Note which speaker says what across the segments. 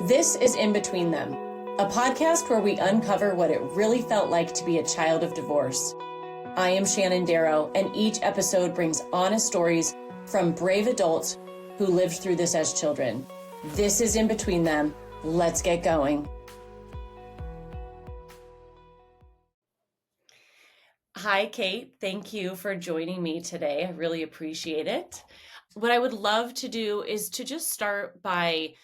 Speaker 1: This is In Between Them, a podcast where we uncover what it really felt like to be a child of divorce. I am Shannon Darrow, and each episode brings honest stories from brave adults who lived through this as children. This is In Between Them. Let's get going. Hi, Kate. Thank you for joining me today. I really appreciate it. What I would love to do is to just start by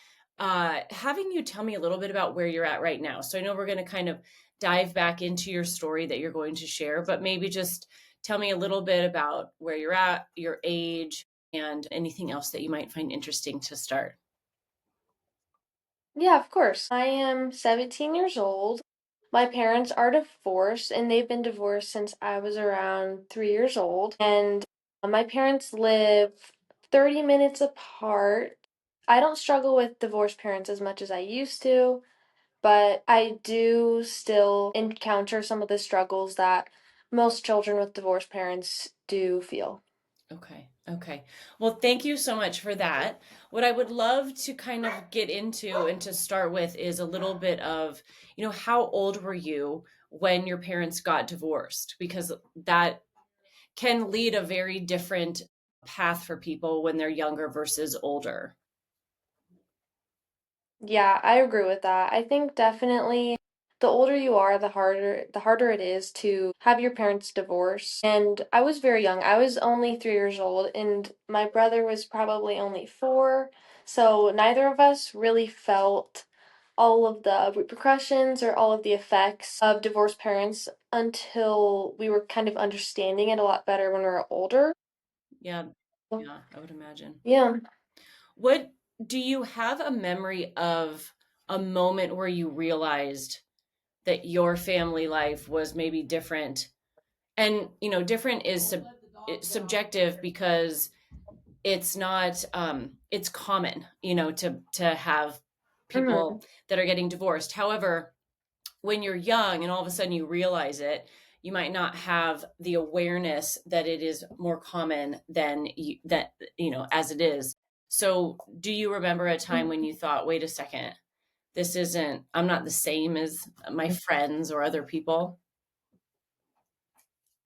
Speaker 1: having you tell me a little bit about where you're at right now. So I know we're going to kind of dive back into your story that you're going to share, but maybe just tell me a little bit about where you're at, your age, and anything else that you might find interesting to start.
Speaker 2: Yeah, of course. I am 17 years old. My parents are divorced, and they've been divorced since I was around 3 years old. And my parents live 30 minutes apart. I don't struggle with divorced parents as much as I used to, but I do still encounter some of the struggles that most children with divorced parents do feel.
Speaker 1: Okay. Well, thank you so much for that. What I would love to kind of get into and to start with is a little bit of, how old were you when your parents got divorced? Because that can lead a very different path for people when they're younger versus older.
Speaker 2: Yeah, I agree with that. I think definitely the older you are, the harder it is to have your parents divorce. And I was very young. I was only 3 years old, and my brother was probably only four. So neither of us really felt all of the repercussions or all of the effects of divorced parents until we were kind of understanding it a lot better when we were older.
Speaker 1: Yeah, yeah, I would imagine.
Speaker 2: Yeah.
Speaker 1: What do you have a memory of a moment where you realized that your family life was maybe different? And, different is it's subjective because it's not it's common, to have
Speaker 2: Hmm.
Speaker 1: people that are getting divorced. However, when you're young and all of a sudden you realize it, you might not have the awareness that it is more common than as it is. So do you remember a time when you thought, wait a second, I'm not the same as my friends or other people?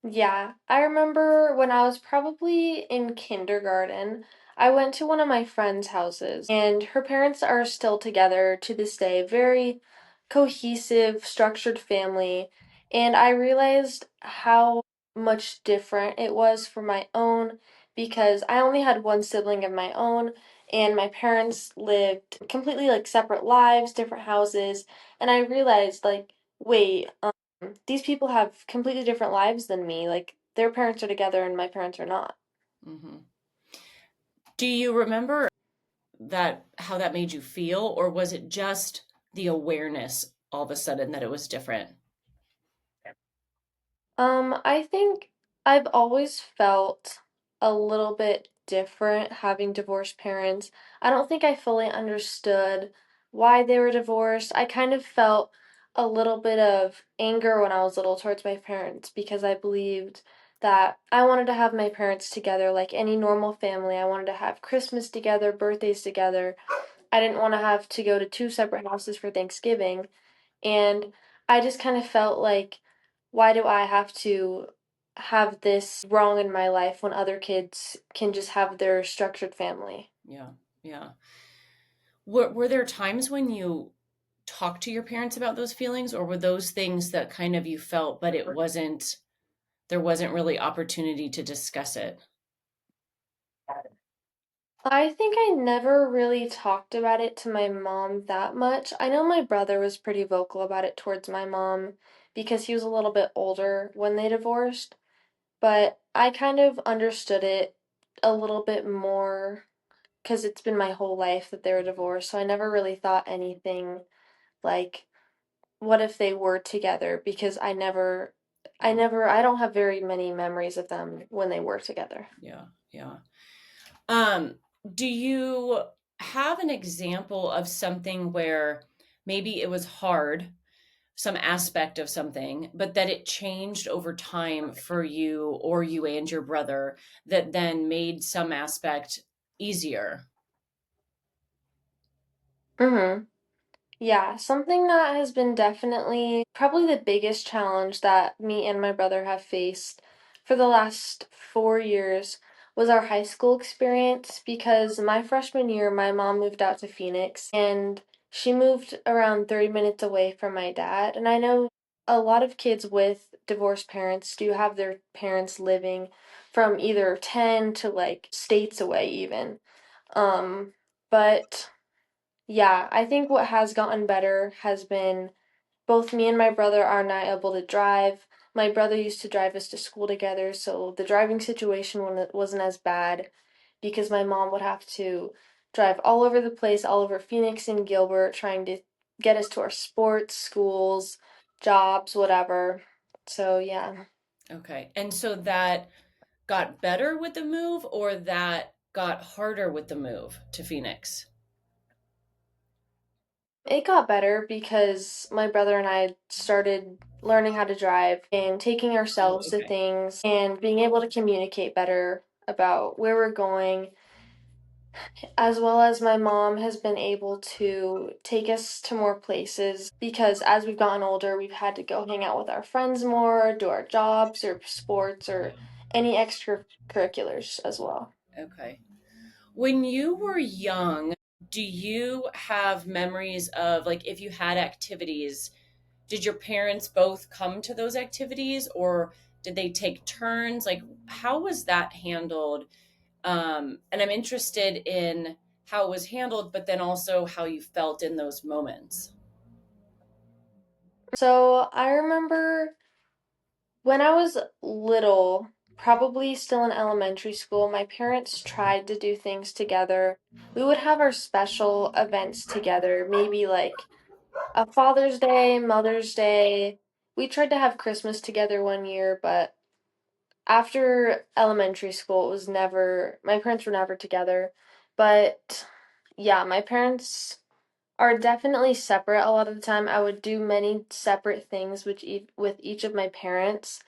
Speaker 2: Yeah, I remember when I was probably in kindergarten, I went to one of my friend's houses, and her parents are still together to this day, very cohesive, structured family. And I realized how much different it was from my own because I only had one sibling of my own, and my parents lived completely like separate lives, different houses, and I realized like, wait, these people have completely different lives than me. Like their parents are together and my parents are not.
Speaker 1: Hmm. Do you remember that how that made you feel, or was it just the awareness all of a sudden that it was different?
Speaker 2: I think I've always felt a little bit different having divorced parents. I don't think I fully understood why they were divorced. I kind of felt a little bit of anger when I was little towards my parents because I believed that I wanted to have my parents together like any normal family. I wanted to have Christmas together, birthdays together. I didn't want to have to go to two separate houses for Thanksgiving. And I just kind of felt like, why do I have to have this wrong in my life when other kids can just have their structured family?
Speaker 1: Yeah, yeah. Were there times when you talked to your parents about those feelings, or were those things that kind of you felt, but there wasn't really opportunity to discuss it?
Speaker 2: I think I never really talked about it to my mom that much. I know my brother was pretty vocal about it towards my mom because he was a little bit older when they divorced, but I kind of understood it a little bit more because it's been my whole life that they were divorced, so I never really thought anything like, what if they were together? Because I don't have very many memories of them when they were together.
Speaker 1: Yeah, yeah. Um, do you have an example of something where maybe it was hard, some aspect of something, but that it changed over time for you or you and your brother that then made some aspect easier?
Speaker 2: Mm-hmm. Yeah, something that has been definitely probably the biggest challenge that me and my brother have faced for the last 4 years was our high school experience because my freshman year, my mom moved out to Phoenix and she moved around 30 minutes away from my dad. And I know a lot of kids with divorced parents do have their parents living from either 10 to like states away even. Um, but yeah, I think what has gotten better has been both me and my brother are now able to drive. My brother used to drive us to school together, so the driving situation wasn't as bad because my mom would have to drive all over the place, all over Phoenix and Gilbert, trying to get us to our sports, schools, jobs, whatever. So, yeah.
Speaker 1: Okay. And so that got better with the move or that got harder with the move to Phoenix?
Speaker 2: It got better because my brother and I started learning how to drive and taking
Speaker 1: Oh,
Speaker 2: ourselves to
Speaker 1: okay.
Speaker 2: things and being able to communicate better about where we're going, as well as my mom has been able to take us to more places because as we've gotten older, we've had to go hang out with our friends more, do our jobs or sports or any extracurriculars as well.
Speaker 1: Okay. When you were young, do you have memories of like if you had activities, did your parents both come to those activities or did they take turns? Like how was that handled? And I'm interested in how it was handled, but then also how you felt in those moments.
Speaker 2: So I remember when I was little, probably still in elementary school, my parents tried to do things together. We would have our special events together, maybe like a Father's Day, Mother's Day. We tried to have Christmas together one year, but after elementary school, it was never, my parents were never together. But yeah, my parents are definitely separate a lot of the time. I would do many separate things with each of my parents,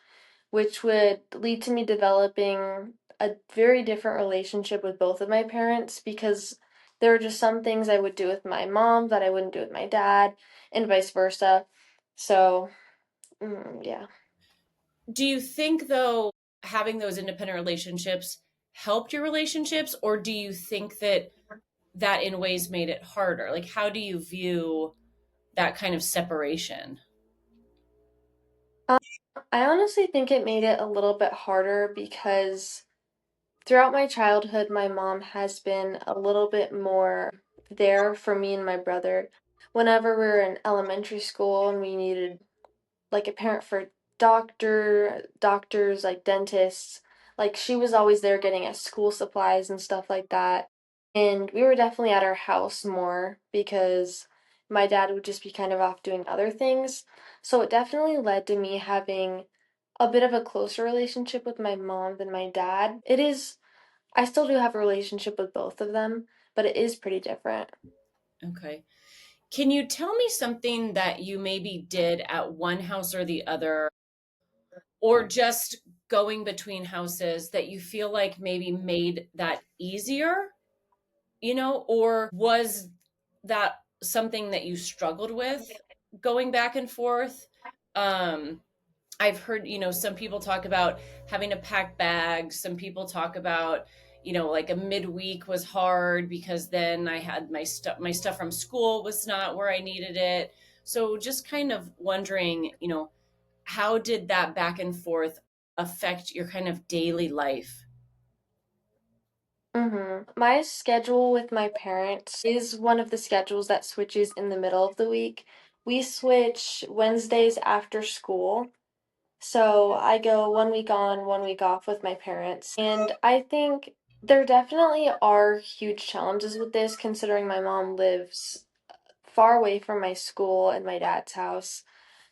Speaker 2: which would lead to me developing a very different relationship with both of my parents because there were just some things I would do with my mom that I wouldn't do with my dad, and vice versa. So, yeah.
Speaker 1: Do you think, though, having those independent relationships helped your relationships, or do you think that that in ways made it harder? Like, how do you view that kind of separation?
Speaker 2: Um, I honestly think it made it a little bit harder because throughout my childhood, my mom has been a little bit more there for me and my brother. Whenever we were in elementary school and we needed like a parent for doctors like dentists, like she was always there getting us school supplies and stuff like that. And we were definitely at our house more because my dad would just be kind of off doing other things. So it definitely led to me having a bit of a closer relationship with my mom than my dad. I still do have a relationship with both of them, but it is pretty different.
Speaker 1: Okay. Can you tell me something that you maybe did at one house or the other, or just going between houses that you feel like maybe made that easier, or was that something that you struggled with going back and forth? Um, I've heard, some people talk about having to pack bags. Some people talk about, like a midweek was hard because then I had my stuff from school was not where I needed it. So just kind of wondering, how did that back and forth affect your kind of daily life?
Speaker 2: My schedule with my parents is one of the schedules that switches in the middle of the week. We switch Wednesdays after school. So I go 1 week on, 1 week off with my parents. And I think there definitely are huge challenges with this considering my mom lives far away from my school and my dad's house.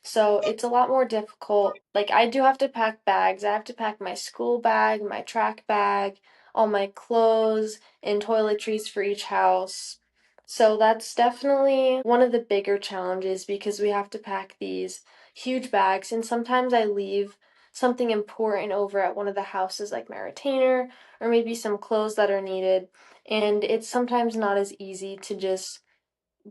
Speaker 2: So it's a lot more difficult. Like, I do have to pack bags. I have to pack my school bag, my track bag, all my clothes, and toiletries for each house. So that's definitely one of the bigger challenges because we have to pack these huge bags. And sometimes I leave something important over at one of the houses, like my retainer, or maybe some clothes that are needed. And it's sometimes not as easy to just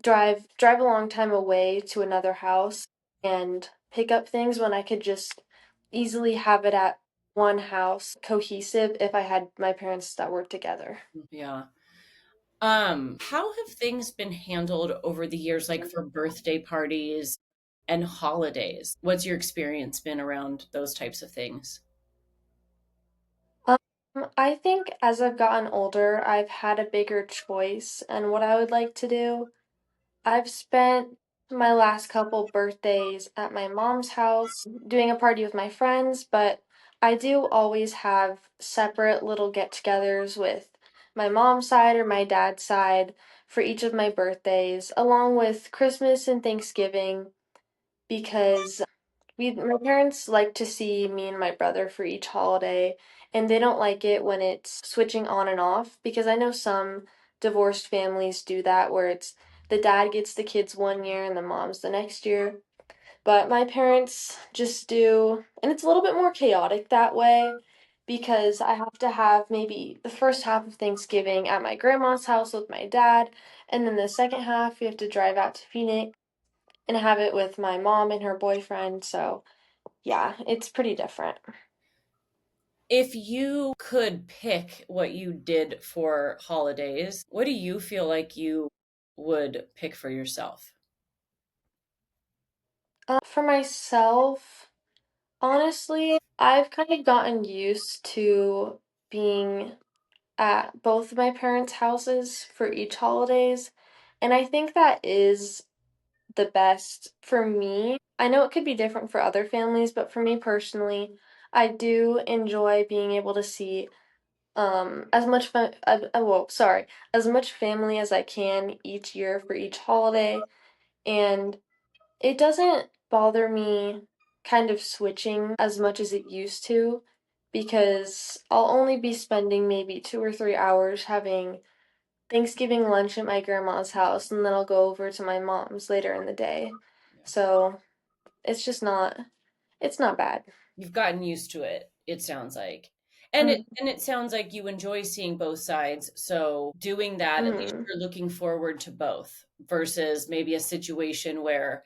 Speaker 2: drive a long time away to another house and pick up things when I could just easily have it at one house, cohesive if I had my parents that work together.
Speaker 1: Yeah. How have things been handled over the years, like for birthday parties and holidays? What's your experience been around those types of things?
Speaker 2: Um, I think as I've gotten older, I've had a bigger choice and what I would like to do. I've spent my last couple birthdays at my mom's house doing a party with my friends, but I do always have separate little get-togethers with my mom's side or my dad's side for each of my birthdays, along with Christmas and Thanksgiving, because my parents like to see me and my brother for each holiday, and they don't like it when it's switching on and off because I know some divorced families do that where it's the dad gets the kids one year and the mom's the next year. But my parents just do, and it's a little bit more chaotic that way because I have to have maybe the first half of Thanksgiving at my grandma's house with my dad, and then the second half we have to drive out to Phoenix and have it with my mom and her boyfriend. So yeah, it's pretty different.
Speaker 1: If you could pick what you did for holidays, what do you feel like you would pick for yourself?
Speaker 2: For myself, honestly, I've kind of gotten used to being at both of my parents' houses for each holidays, and I think that is the best for me. I know it could be different for other families, but for me personally, I do enjoy being able to see as much as much family as I can each year for each holiday, and it doesn't bother me kind of switching as much as it used to because I'll only be spending maybe 2 or 3 hours having Thanksgiving lunch at my grandma's house and then I'll go over to my mom's later in the day. So it's just it's not bad.
Speaker 1: You've gotten used to it, it sounds like. And it
Speaker 2: Mm-hmm.
Speaker 1: and it sounds like you enjoy seeing both sides. So doing that, at least
Speaker 2: Mm-hmm.
Speaker 1: you're looking forward to both versus maybe a situation where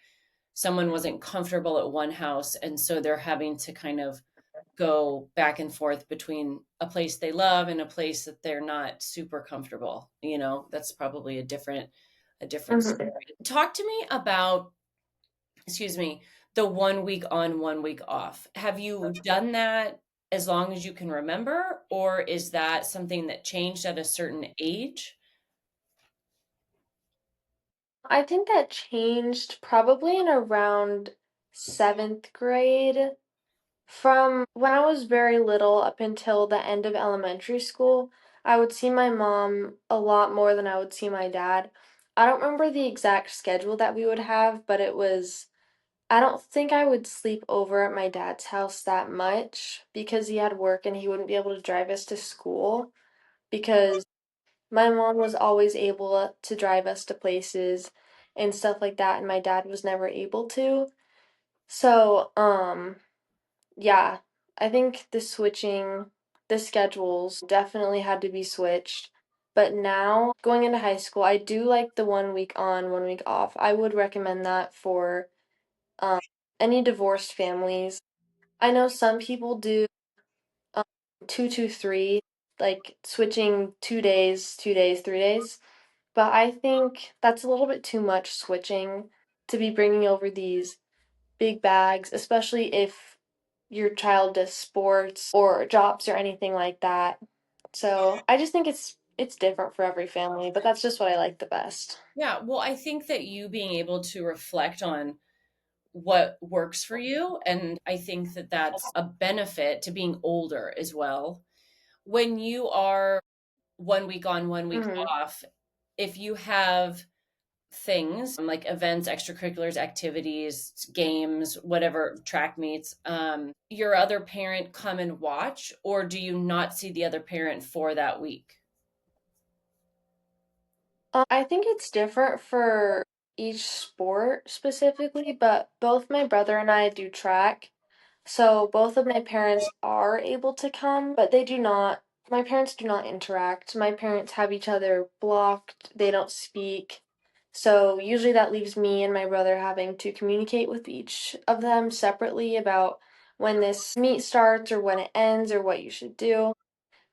Speaker 1: someone wasn't comfortable at one house and so they're having to kind of go back and forth between a place they love and a place that they're not super comfortable. That's probably a different story.
Speaker 2: Mm-hmm.
Speaker 1: Talk to me about, excuse me, the 1 week on, 1 week off. Have you done that as long as you can remember, or is that something that changed at a certain age?
Speaker 2: I think that changed probably in around seventh grade. From when I was very little up until the end of elementary school, I would see my mom a lot more than I would see my dad. I don't remember the exact schedule that we would have, but I don't think I would sleep over at my dad's house that much because he had work and he wouldn't be able to drive us to school because my mom was always able to drive us to places and stuff like that, and my dad was never able to. So, yeah, I think the schedules definitely had to be switched. But now, going into high school, I do like the 1 week on, 1 week off. I would recommend that for um, any divorced families. I know some people do um, 2 2 3, like switching 2 days, 2 days, 3 days. But I think that's a little bit too much switching to be bringing over these big bags, especially if your child does sports or jobs or anything like that. So I just think it's different for every family, but that's just what I like the best.
Speaker 1: Yeah, well, I think that you being able to reflect on what works for you, and I think that that's a benefit to being older as well. When you are 1 week on, 1 week
Speaker 2: Hmm.
Speaker 1: off, if you have things like events, extracurriculars, activities, games, whatever, track meets, your other parent come and watch, or do you not see the other parent for that week?
Speaker 2: I think it's different for each sport specifically, but both my brother and I do track. So both of my parents are able to come, but my parents do not interact. My parents have each other blocked. They don't speak. So usually that leaves me and my brother having to communicate with each of them separately about when this meet starts or when it ends or what you should do.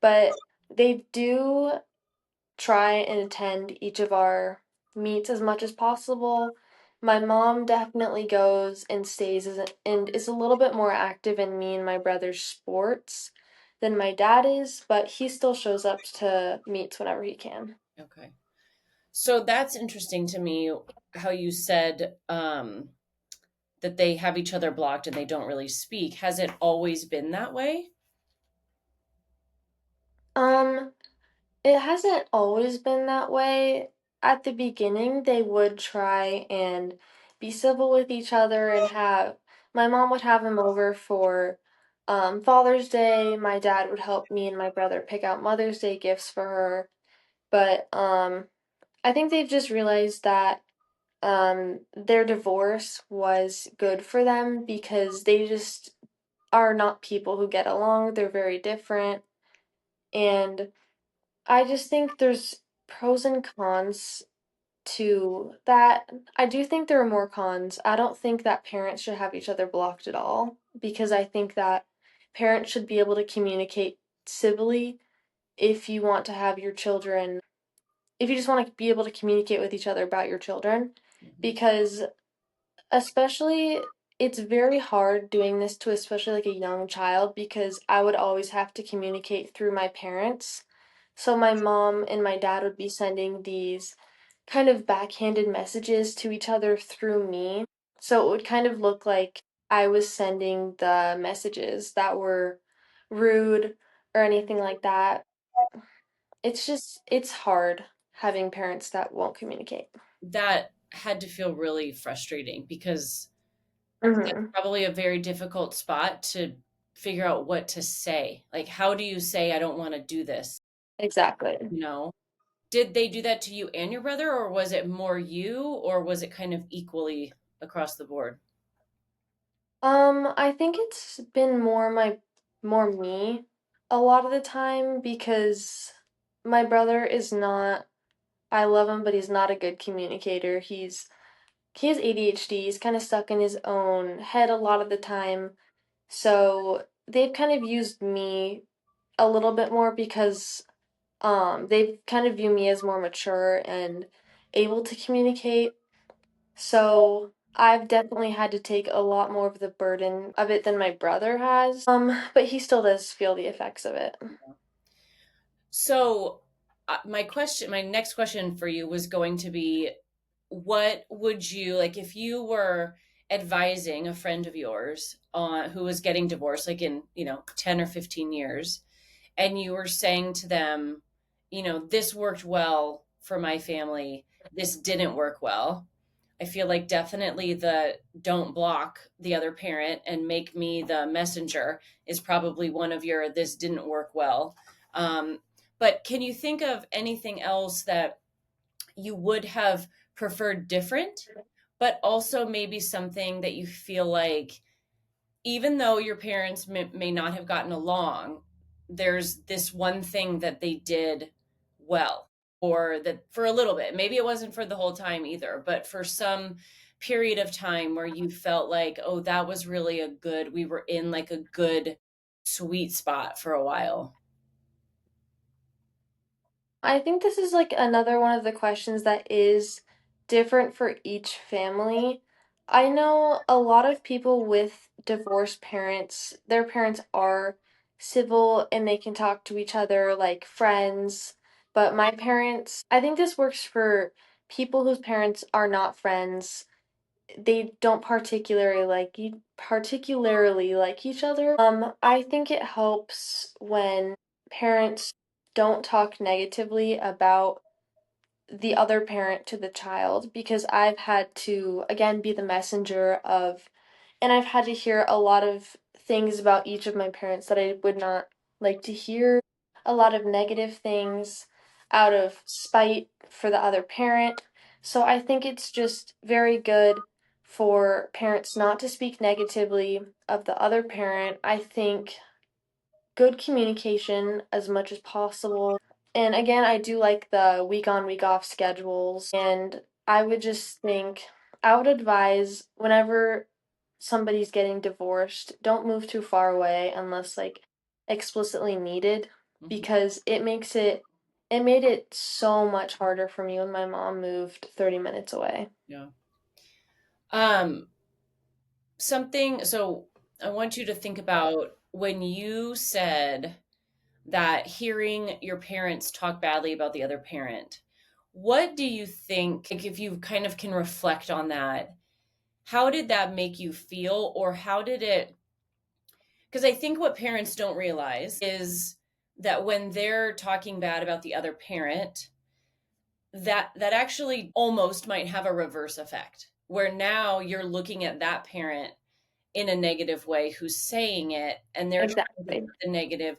Speaker 2: But they do try and attend each of our meets as much as possible. My mom definitely goes and stays and is a little bit more active in me and my brother's sports than my dad is, but he still shows up to meets whenever he can.
Speaker 1: Okay. So that's interesting to me how you said that they have each other blocked and they don't really speak. Has it always been that way?
Speaker 2: Um, it hasn't always been that way. At the beginning, they would try and be civil with each other and have my mom would have him over for Father's Day. My dad would help me and my brother pick out Mother's Day gifts for her. But I think they've just realized that their divorce was good for them because they just are not people who get along. They're very different. And I just think there's pros and cons to that. I do think there are more cons. I don't think that parents should have each other blocked at all because I think that parents should be able to communicate civilly if you want to have your children, if you just want to be able to communicate with each other about your children
Speaker 1: Mhm.
Speaker 2: because especially it's very hard doing this to especially like a young child because I would always have to communicate through my parents. So my mom and my dad would be sending these kind of backhanded messages to each other through me. So it would kind of look like I was sending the messages that were rude or anything like that. It's hard having parents that won't communicate.
Speaker 1: That had to feel really frustrating because that's
Speaker 2: Mhm.
Speaker 1: probably a very difficult spot to figure out what to say. Like, how do you say, I don't want to do this?
Speaker 2: Exactly.
Speaker 1: You know? Did they do that to you and your brother, or was it more you, or was it kind of equally across the board?
Speaker 2: I think it's been more me a lot of the time because my brother is not I love him, but he's not a good communicator. He has ADHD. He's kind of stuck in his own head a lot of the time. So they've kind of used me a little bit more because they've kind of view me as more mature and able to communicate. So I've definitely had to take a lot more of the burden of it than my brother has. But he still does feel the effects of it.
Speaker 1: So, my next question for you was going to be, what would you like if you were advising a friend of yours who was getting divorced, like in 10 or 15 years, and you were saying to them, this worked well for my family, this didn't work well. I feel like definitely the don't block the other parent and make me the messenger is probably one of your this didn't work well. Um, but can you think of anything else that you would have preferred different, but also maybe something that you feel like even though your parents may not have gotten along, there's this one thing that they did well, or that for a little bit, maybe it wasn't for the whole time either, but for some period of time where you felt like, oh, that was really we were in like a good sweet spot for a while.
Speaker 2: I think this is like another one of the questions that is different for each family. I know a lot of people with divorced parents, their parents are civil and they can talk to each other like friends. But my parents, I think this works for people whose parents are not friends. They don't particularly like each other. I think it helps when parents don't talk negatively about the other parent to the child because I've had to again be the messenger of and I've had to hear a lot of things about each of my parents that I would not like to hear, a lot of negative things out of spite for the other parent. So I think it's just very good for parents not to speak negatively of the other parent. I think good communication as much as possible. And again, I do like the week on, week off schedules. And I would just think I would advise whenever somebody's getting divorced, don't move too far away unless like explicitly needed
Speaker 1: Mhm.
Speaker 2: because it made it so much harder for me when my mom moved 30 minutes away.
Speaker 1: Yeah. Um, something, so I want you to think about when you said that hearing your parents talk badly about the other parent. What do you think, like, if you kind of can reflect on that, how did that make you feel, or how did it? Because I think what parents don't realize is that when they're talking bad about the other parent, that actually almost might have a reverse effect, where now you're looking at that parent in a negative way who's saying it, and they're trying to put
Speaker 2: Exactly.
Speaker 1: the negative.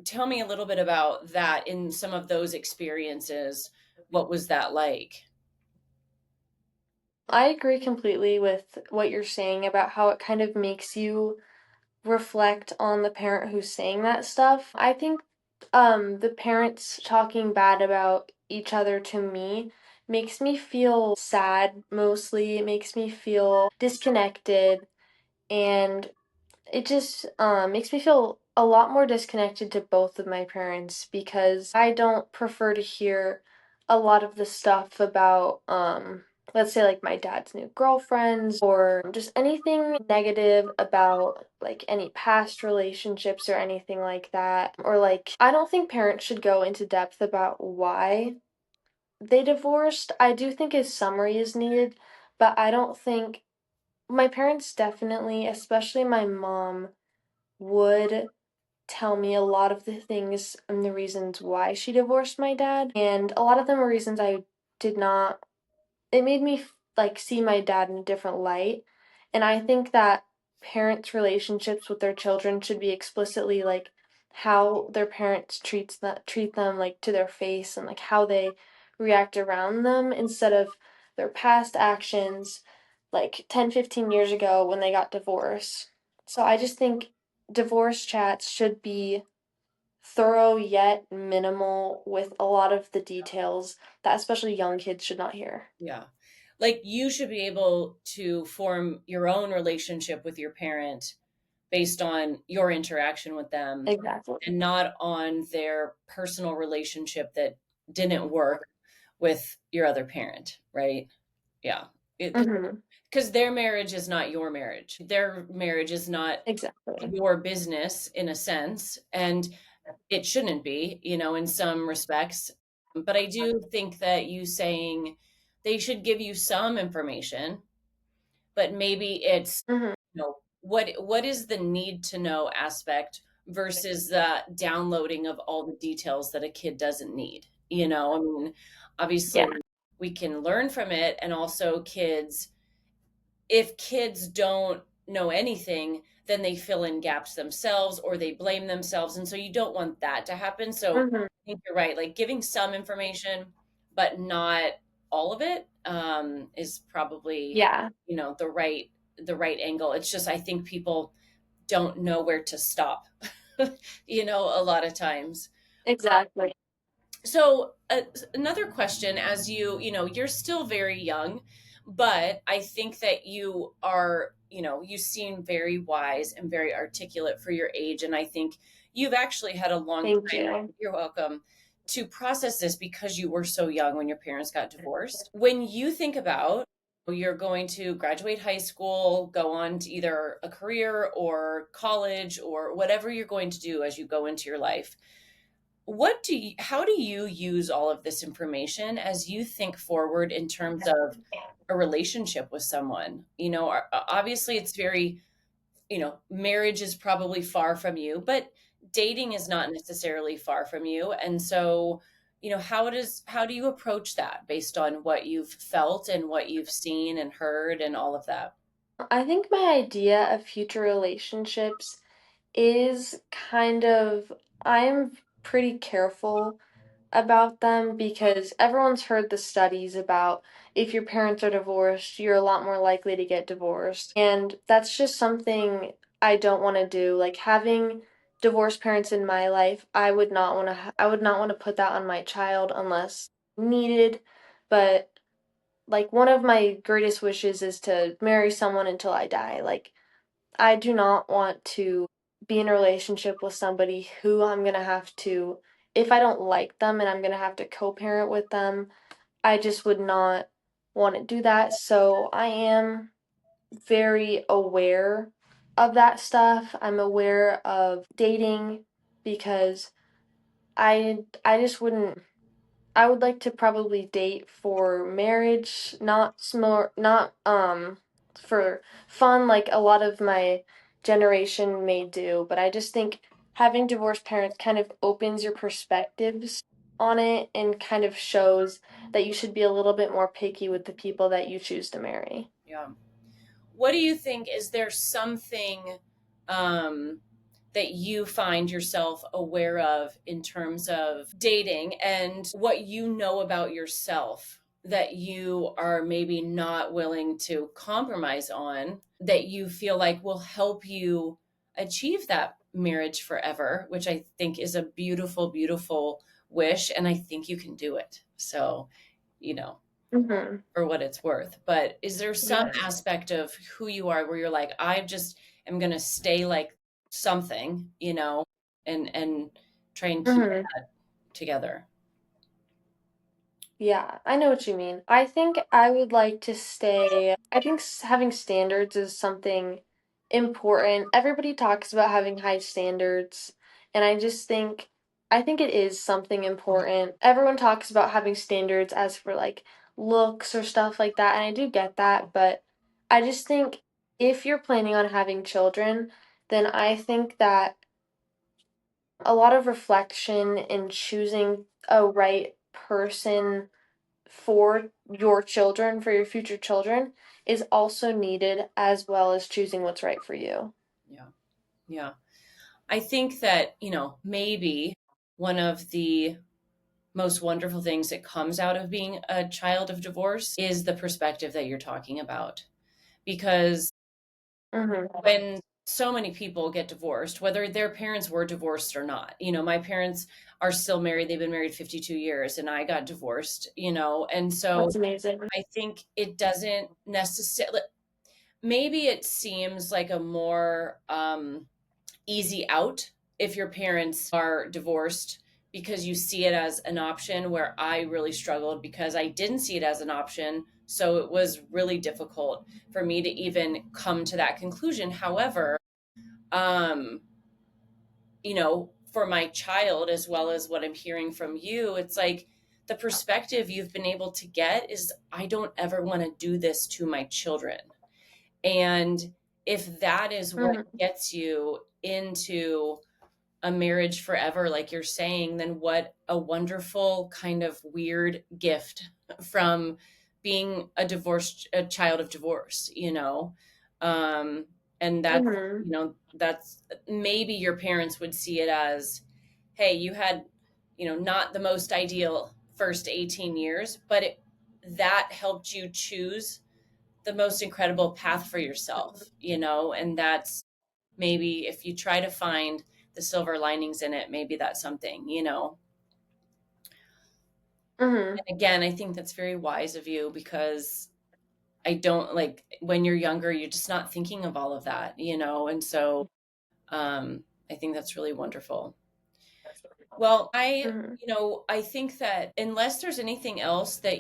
Speaker 1: Tell me a little bit about that in some of those experiences. What was that like?
Speaker 2: I agree completely with what you're saying about how it kind of makes you reflect on the parent who's saying that stuff. I think the parents talking bad about each other to me makes me feel sad mostly. It makes me feel disconnected and it just makes me feel a lot more disconnected to both of my parents because I don't prefer to hear a lot of the stuff about, let's say, like my dad's new girlfriends or just anything negative about like any past relationships or anything like that. Or like, I don't think parents should go into depth about why they divorced. I do think a summary is needed, but I don't think my parents definitely, especially my mom, would tell me a lot of the things and the reasons why she divorced my dad. And a lot of them were reasons I did not, it made me like see my dad in a different light. And I think that parents' relationships with their children should be explicitly like how their parents treat them like to their face and like how they react around them instead of their past actions like 10, 15 years ago when they got divorced. So I just think divorce chats should be thorough yet minimal with a lot of the details that especially young kids should not hear.
Speaker 1: Yeah. Like, you should be able to form your own relationship with your parent based on your interaction with them,
Speaker 2: Exactly.
Speaker 1: and not on their personal relationship that didn't work with your other parent, right? Yeah.
Speaker 2: Mhm.
Speaker 1: Because their marriage is not your marriage. Their marriage is not
Speaker 2: Exactly.
Speaker 1: your business in a sense, and it shouldn't be, in some respects. But I do think that you saying they should give you some information, but maybe it's,
Speaker 2: Mhm.
Speaker 1: what is the need to know aspect versus the downloading of all the details that a kid doesn't need. I mean, obviously
Speaker 2: Yeah.
Speaker 1: we can learn from it, and also kids, if kids don't know anything, then they fill in gaps themselves or they blame themselves. And so you don't want that to happen. So
Speaker 2: Mhm.
Speaker 1: I think you're right. Like, giving some information, but not all of it, is probably,
Speaker 2: Yeah.
Speaker 1: the right angle. It's just, I think people don't know where to stop, a lot of times.
Speaker 2: Exactly.
Speaker 1: So, another question, as you're still very young, but I think that you seem very wise and very articulate for your age. And I think you've actually had a long
Speaker 2: Thank
Speaker 1: time,
Speaker 2: you.
Speaker 1: you're welcome, to process this because you were so young when your parents got divorced. When you think about you're going to graduate high school, go on to either a career or college or whatever you're going to do as you go into your life, how do you use all of this information as you think forward in terms of a relationship with someone? Obviously it's very, marriage is probably far from you, but dating is not necessarily far from you. And so, how do you approach that based on what you've felt and what you've seen and heard and all of that?
Speaker 2: I think my idea of future relationships is kind of I'm pretty careful about them because everyone's heard the studies about if your parents are divorced, you're a lot more likely to get divorced. And that's just something I don't want to do. Like having divorced parents in my life, I would not want to put that on my child unless needed. But like one of my greatest wishes is to marry someone until I die. Like I do not want to be in a relationship with somebody who I'm going to have to, if I don't like them and I'm going to have to co-parent with them, I just would not want to do that. So I am very aware of that stuff. I'm aware of dating because I just wouldn't I would like to probably date for marriage, not for fun like a lot of my generation may do, but I just think having divorced parents kind of opens your perspectives on it and kind of shows that you should be a little bit more picky with the people that you choose to marry.
Speaker 1: Yeah. What do you think? Is there something um, that you find yourself aware of in terms of dating and what you know about yourself that you are maybe not willing to compromise on that you feel like will help you achieve that marriage forever, which I think is a beautiful, beautiful wish. And I think you can do it. So, you know,
Speaker 2: Mhm.
Speaker 1: for what it's worth. But is there some
Speaker 2: Yes.
Speaker 1: aspect of who you are where you're like, I just am going to stay like something, and try and keep
Speaker 2: Mhm.
Speaker 1: that together?
Speaker 2: Yeah, I know what you mean. I think I would like to stay. I think having standards is something important. Everybody talks about having high standards, and I think it is something important. Everyone talks about having standards as for like looks or stuff like that, and I do get that, but I just think if you're planning on having children, then I think that a lot of reflection in choosing a right person for your children, for your future children, is also needed as well as choosing what's right for you.
Speaker 1: Yeah. Yeah. I think that, maybe one of the most wonderful things that comes out of being a child of divorce is the perspective that you're talking about. Because
Speaker 2: Mhm.
Speaker 1: when so many people get divorced, whether their parents were divorced or not, my parents are still married. They've been married 52 years and I got divorced, and so
Speaker 2: That's amazing.
Speaker 1: I think it doesn't necessarily, maybe it seems like a more easy out if your parents are divorced because you see it as an option, where I really struggled because I didn't see it as an option. So it was really difficult for me to even come to that conclusion. However, um, for my child, as well as what I'm hearing from you, it's like the perspective you've been able to get is I don't ever want to do this to my children. And if that is what
Speaker 2: Mhm.
Speaker 1: gets you into a marriage forever, like you're saying, then what a wonderful kind of weird gift from being a child of divorce, um, and
Speaker 2: Mhm.
Speaker 1: that's maybe your parents would see it as, hey, you had, not the most ideal first 18 years, but that helped you choose the most incredible path for yourself, and that's maybe if you try to find the silver linings in it, maybe that's something.
Speaker 2: Mhm.
Speaker 1: And again, I think that's very wise of you because I don't like when you're younger, you're just not thinking of all of that, and so I think that's really wonderful. Well,
Speaker 2: Mhm.
Speaker 1: I think that unless there's anything else that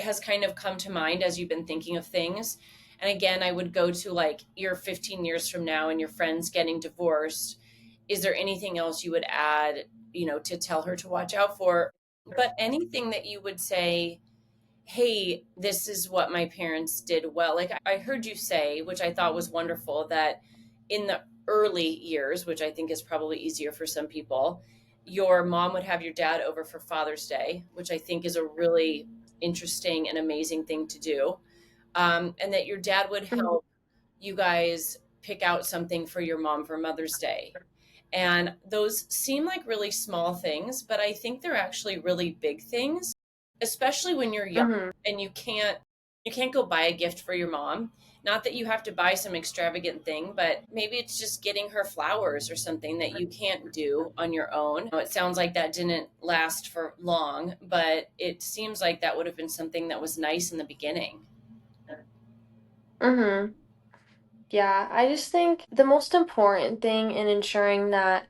Speaker 1: has kind of come to mind as you've been thinking of things, and again, I would go to like you're 15 years from now and your friend's getting divorced. Is there anything else you would add, to tell her to watch out for? But anything that you would say, hey, this is what my parents did well. Like I heard you say, which I thought was wonderful, that in the early years, which I think is probably easier for some people, your mom would have your dad over for Father's Day, which I think is a really interesting and amazing thing to do. And that your dad would
Speaker 2: Mhm.
Speaker 1: help you guys pick out something for your mom for Mother's Day. And those seem like really small things, but I think they're actually really big things, especially when you're young
Speaker 2: Mhm.
Speaker 1: and you can't. You can't go buy a gift for your mom. Not that you have to buy some extravagant thing, but maybe it's just getting her flowers or something that you can't do on your own. It sounds like that didn't last for long, but it seems like that would have been something that was nice in the beginning.
Speaker 2: Mhm. Yeah, I just think the most important thing in ensuring that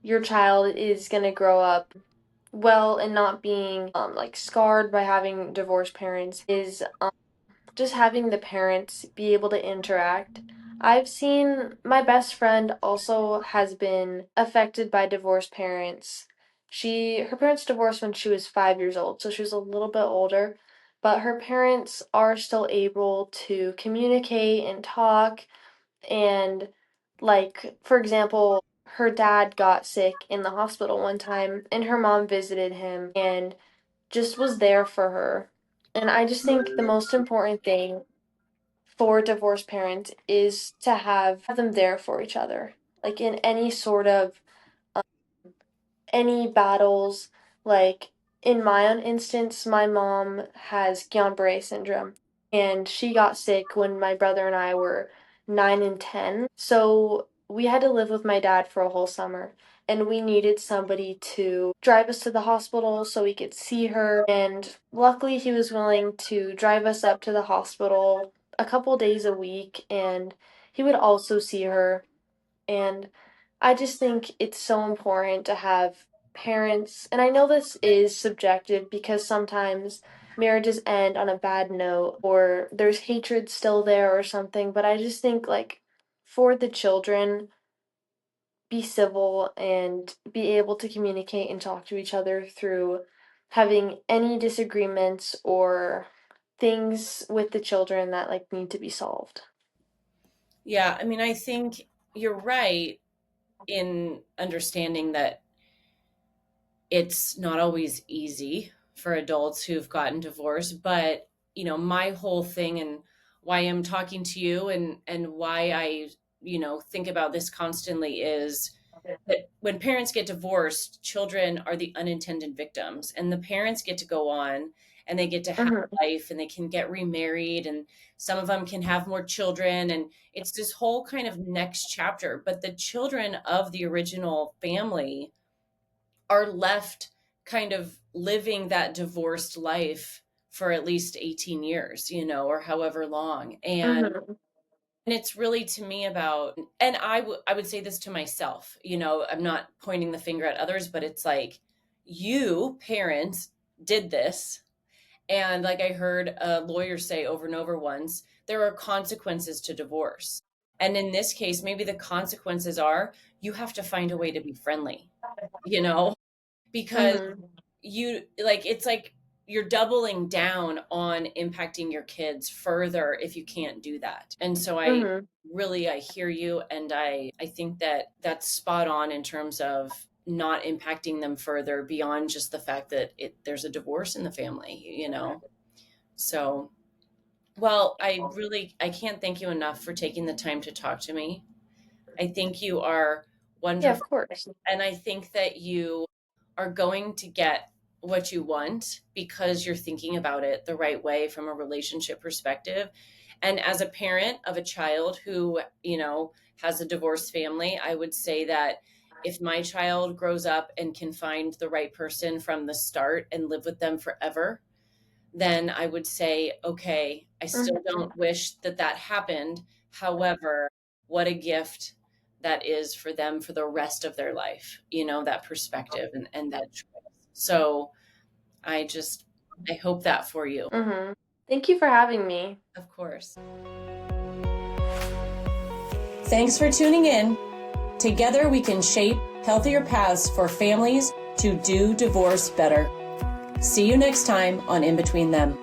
Speaker 2: your child is going to grow up well and not being like scarred by having divorced parents is just having the parents be able to interact. I've seen my best friend also has been affected by divorced parents. Her parents divorced when she was 5 years old, so she was a little bit older, but her parents are still able to communicate and talk and like for example, her dad got sick in the hospital one time and her mom visited him and just was there for her. And I just think the most important thing for divorced parents is to have them there for each other. Like in any sort of any battles, like in my own instance, my mom has Guillain-Barré syndrome and she got sick when my brother and I were 9 and 10. So we had to live with my dad for a whole summer and we needed somebody to drive us to the hospital so we could see her. And luckily, he was willing to drive us up to the hospital a couple days a week and he would also see her. And I just think it's so important to have parents, and I know this is subjective because sometimes marriages end on a bad note or there's hatred still there or something, but I just think like for the children, be civil and be able to communicate and talk to each other through having any disagreements or things with the children that like need to be solved.
Speaker 1: Yeah, I mean, I think you're right in understanding that it's not always easy for adults who've gotten divorced, but my whole thing and why I'm talking to you and why I think about this constantly is that when parents get divorced, children are the unintended victims and the parents get to go on and they get to have
Speaker 2: Mhm.
Speaker 1: life and they can get remarried and some of them can have more children and it's this whole kind of next chapter, but the children of the original family are left kind of living that divorced life for at least 18 years, or however long.
Speaker 2: Mhm.
Speaker 1: And it's really to me about, and I would say this to myself, I'm not pointing the finger at others, but it's like, you parents did this. And like I heard a lawyer say over and over once, there are consequences to divorce. And in this case, maybe the consequences are you have to find a way to be friendly, you know? Because
Speaker 2: Mhm.
Speaker 1: it's like you're doubling down on impacting your kids further if you can't do that. And so
Speaker 2: Mhm.
Speaker 1: I hear you and I think that that's spot on in terms of not impacting them further beyond just the fact that there's a divorce in the family. So, well, I can't thank you enough for taking the time to talk to me. I think you are
Speaker 2: Yeah, of
Speaker 1: wonderful.
Speaker 2: course.
Speaker 1: And I think that you are going to get what you want because you're thinking about it the right way from a relationship perspective. And as a parent of a child who, has a divorced family, I would say that if my child grows up and can find the right person from the start and live with them forever, then I would say, okay, I still
Speaker 2: Mhm.
Speaker 1: don't wish that that happened. However, what a gift that is for them for the rest of their life, that perspective and that choice. So I hope that for you.
Speaker 2: Mhm. Thank you for having me.
Speaker 1: Of course. Thanks for tuning in. Together we can shape healthier paths for families to do divorce better. See you next time on In Between Them.